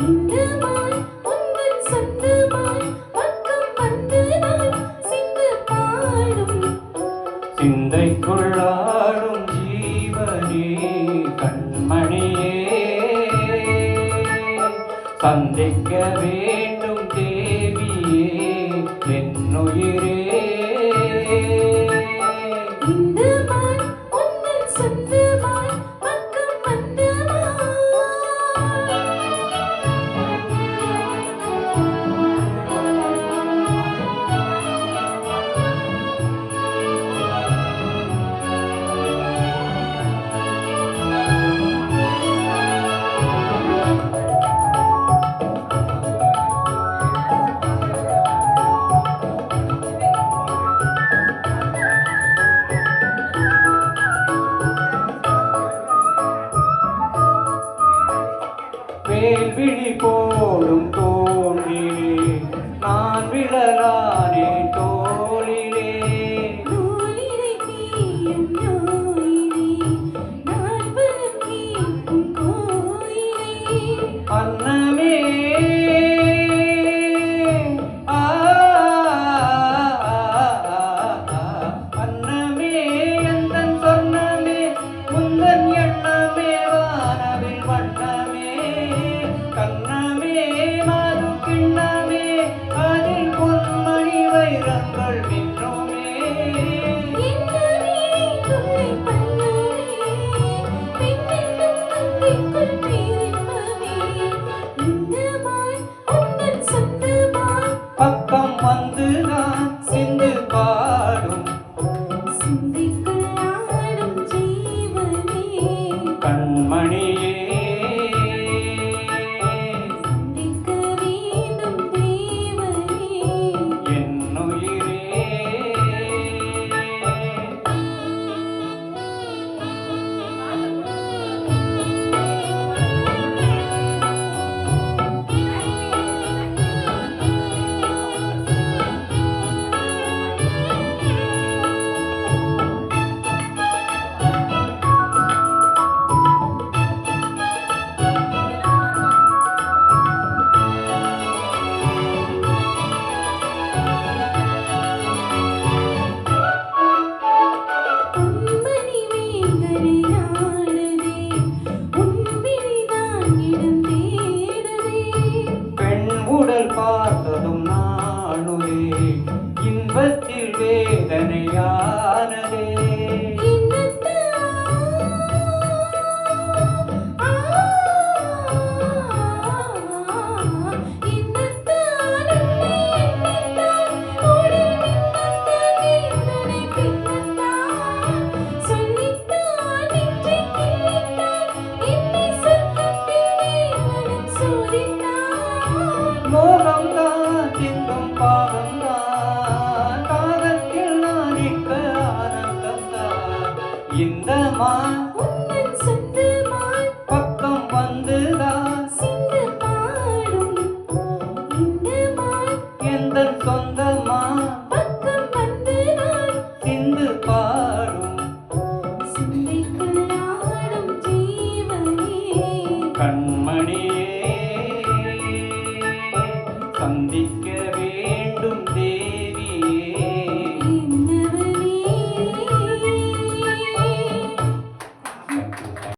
இந்த மான் உந்தன் சொந்தமாய் பக்கம் வந்து நான் சிந்து பாடும் சிந்தைக்குள்ளாடும் ஜீவனே கண்மணியே சந்திக்க வேண்டும் தேவியே என்னுயிரே இந்த மான் உந்தன் சொந்தமாய் பக்கம் வந்து வேல்விழி போடும் தோன்றிலே நான் விழலானே தோளிலே நூலிடை தீயும் நோயிலே நான் வரம் கேட்கும் கோயிலே அன்னமே ஆ, அன்னமே எந்தன் சொன்னமே முந்தன் எண்ணமே வானவில் வண்ணமே கண்ணமே மது கிண்ணமே அதில் பொன்மணி வைரங்கள் மின்னுமே என்னே துள்ளை பண்ணோரே பெண்ணென்னும் அங்கிக்குள் பேரே